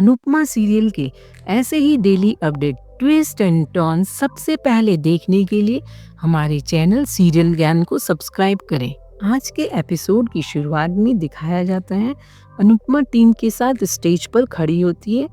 Anupama serial के ऐसे ही daily update, twist and turn सबसे पहले देखने के लिए हमारे चैनल सीरियल ज्ञान को सब्सक्राइब करें। आज के एपिसोड की शुरुआत में दिखाया जाता है अनुपमा टीम के साथ स्टेज पर खड़ी होती है।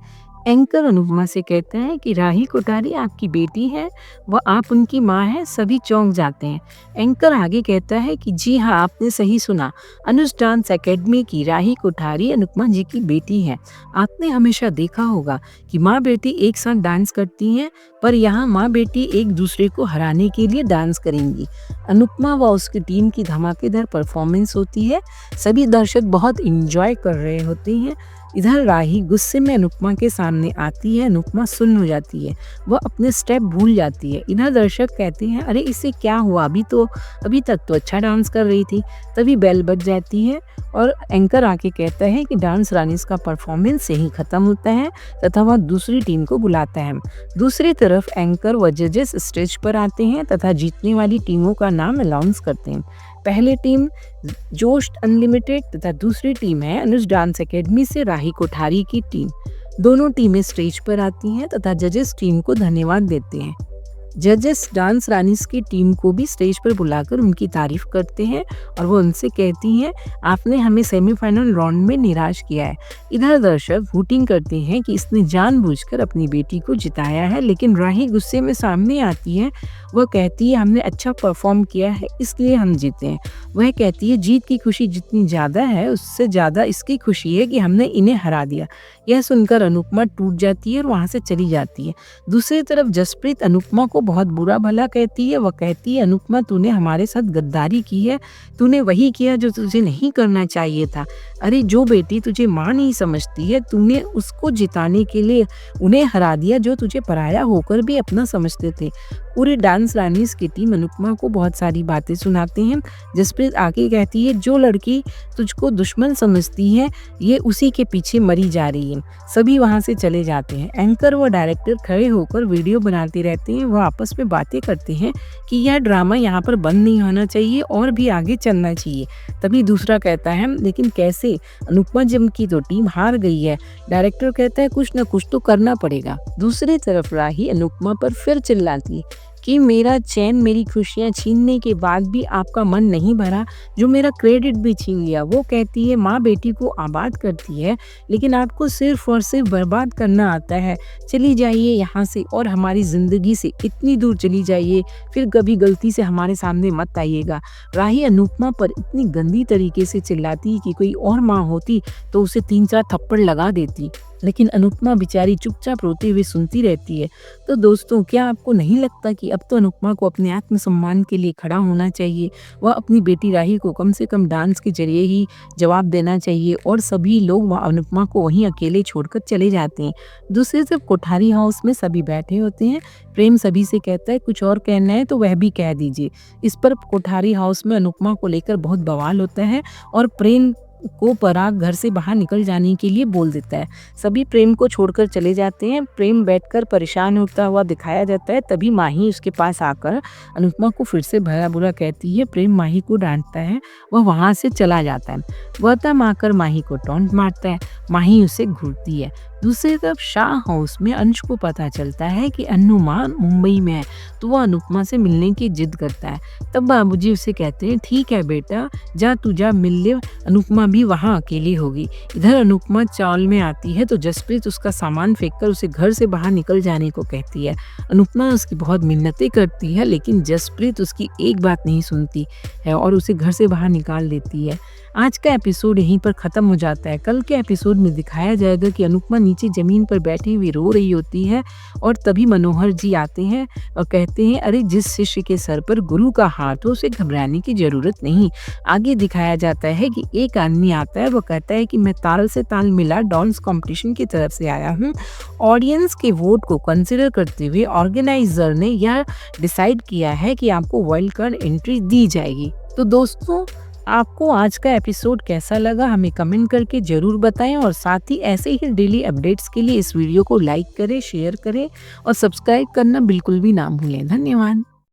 एंकर अनुपमा से कहता है कि राही कोठारी आपकी बेटी है, वह आप उनकी माँ है। सभी चौंक जाते हैं। एंकर आगे कहता है कि जी हाँ, आपने सही सुना, अनुज डांस एकेडमी की राही कोठारी अनुपमा जी की बेटी है। आपने हमेशा देखा होगा कि माँ बेटी एक साथ डांस करती हैं, पर यहाँ माँ बेटी एक दूसरे को हराने के लिए डांस करेंगी। अनुपमा व उसकी टीम की धमाकेदार परफॉर्मेंस होती है। सभी दर्शक बहुत इंजॉय कर रहे होते हैं। इधर राही गुस्से में अनुपमा के सामने आती है। अनुपमा सुन्न हो जाती है, वह अपने स्टेप भूल जाती है। इधर दर्शक कहते हैं, अरे इससे क्या हुआ, अभी तक तो अच्छा डांस कर रही थी। तभी बेल बज जाती है और एंकर आके कहता है कि डांस रानीस का परफॉर्मेंस यही खत्म होता है तथा वह दूसरी टीम को बुलाता है। दूसरी तरफ एंकर व जजेस स्टेज पर आते हैं तथा जीतने वाली टीमों का नाम अनाउंस करते हैं। पहले टीम जोश अनलिमिटेड तथा दूसरी टीम है अनुज डांस एकेडमी से राही कोठारी की टीम। दोनों टीमें स्टेज पर आती हैं तथा जजेस टीम को धन्यवाद देते हैं। जजेस डांस रानीस की टीम को भी स्टेज पर बुलाकर उनकी तारीफ करते हैं और वो उनसे कहती हैं, आपने हमें सेमीफाइनल राउंड में निराश किया है। इधर दर्शक वोटिंग करते हैं कि इसने जानबूझकर अपनी बेटी को जिताया है, लेकिन राही गुस्से में सामने आती है। वह कहती है, हमने अच्छा परफॉर्म किया है इसलिए हम जीते हैं। वह कहती है, जीत की खुशी जितनी ज़्यादा है उससे ज़्यादा इसकी खुशी है कि हमने इन्हें हरा दिया। यह सुनकर अनुपमा टूट जाती है और वहाँ से चली जाती है। दूसरी तरफ जसप्रीत अनुपमा को बहुत बुरा भला कहती है। वह कहती है, अनुपमा तूने हमारे साथ गद्दारी की है, तूने वही किया जो तुझे नहीं करना चाहिए था। अरे जो बेटी तुझे माँ नहीं समझती है, तूने उसको जिताने के लिए उन्हें हरा दिया जो तुझे पराया होकर भी अपना समझते थे। पूरे डांस रानीस की टीम अनुपमा को बहुत सारी बातें सुनाते हैं। जसप्रीत आगे कहती है, जो लड़की तुझको दुश्मन समझती है ये उसी के पीछे मरी जा रही है। सभी वहाँ से चले जाते हैं। एंकर व डायरेक्टर खड़े होकर वीडियो बनाते रहते हैं। वह आपस में बातें करते हैं कि यह ड्रामा यहाँ पर बंद नहीं होना चाहिए और भी आगे चलना चाहिए। तभी दूसरा कहता है, लेकिन कैसे, अनुपमा जी की तो टीम हार गई है। डायरेक्टर कहता है, कुछ न कुछ तो करना पड़ेगा। दूसरी तरफ राही अनुपमा पर फिर चिल्लाती कि मेरा चैन, मेरी खुशियाँ छीनने के बाद भी आपका मन नहीं भरा, जो मेरा क्रेडिट भी छीन लिया। वो कहती है, माँ बेटी को आबाद करती है लेकिन आपको सिर्फ और सिर्फ बर्बाद करना आता है। चली जाइए यहाँ से और हमारी ज़िंदगी से इतनी दूर चली जाइए, फिर कभी गलती से हमारे सामने मत आइएगा। राही अनुपमा पर इतनी गंदी तरीके से चिल्लाती कि कोई और माँ होती तो उसे 3-4 थप्पड़ लगा देती, लेकिन अनुपमा बेचारी चुपचाप रोते हुए सुनती रहती है। तो दोस्तों, क्या आपको नहीं लगता कि अब तो अनुपमा को अपने आत्मसम्मान के लिए खड़ा होना चाहिए? वह अपनी बेटी राही को कम से कम डांस के जरिए ही जवाब देना चाहिए और सभी लोग वह अनुपमा को वहीं अकेले छोड़कर चले जाते हैं। दूसरी तरफ कोठारी हाउस में सभी बैठे होते हैं। प्रेम सभी से कहता है, कुछ और कहना है तो वह भी कह दीजिए। इस पर कोठारी हाउस में अनुपमा को लेकर बहुत बवाल होता है और प्रेम को पराग घर से बाहर निकल जाने के लिए बोल देता है। सभी प्रेम को छोड़कर चले जाते हैं। प्रेम बैठकर परेशान होता हुआ दिखाया जाता है। तभी माही उसके पास आकर अनुपमा को फिर से भला बुरा कहती है। प्रेम माही को डांटता है, वह वहाँ से चला जाता है। गौतम आकर माही को टॉन्ट मारता है। माही उसे घूरती है। दूसरी तरफ शाह हाउस में अंश को पता चलता है कि अनुमान मुंबई में है, तो वह अनुपमा से मिलने की जिद करता है। तब बाबूजी उसे कहते हैं, ठीक है बेटा, जा तू जा मिल ले, अनुपमा भी वहाँ अकेली होगी। इधर अनुपमा चावल में आती है तो जसप्रीत उसका सामान फेंककर उसे घर से बाहर निकल जाने को कहती है। अनुपमा उसकी बहुत मिन्नतें करती है, लेकिन जसप्रीत उसकी एक बात नहीं सुनती है और उसे घर से बाहर निकाल देती है। आज का एपिसोड यहीं पर ख़त्म हो जाता है। कल के एपिसोड में दिखाया जाएगा कि अनुपमा नीचे ज़मीन पर बैठी हुई रो रही होती है और तभी मनोहर जी आते हैं और कहते हैं, अरे जिस शिष्य के सर पर गुरु का हाथ हो उसे घबराने की ज़रूरत नहीं। आगे दिखाया जाता है कि एक आदमी आता है, वो कहता है कि मैं ताल से ताल मिला डांस कंपटीशन की तरफ से आया हूँ। ऑडियंस के वोट को कंसिडर करते हुए ऑर्गेनाइजर ने यह डिसाइड किया है कि आपको वाइल्ड कार्ड एंट्री दी जाएगी। तो दोस्तों, आपको आज का एपिसोड कैसा लगा हमें कमेंट करके ज़रूर बताएं और साथ ही ऐसे ही डेली अपडेट्स के लिए इस वीडियो को लाइक करें, शेयर करें और सब्सक्राइब करना बिल्कुल भी ना भूलें। धन्यवाद।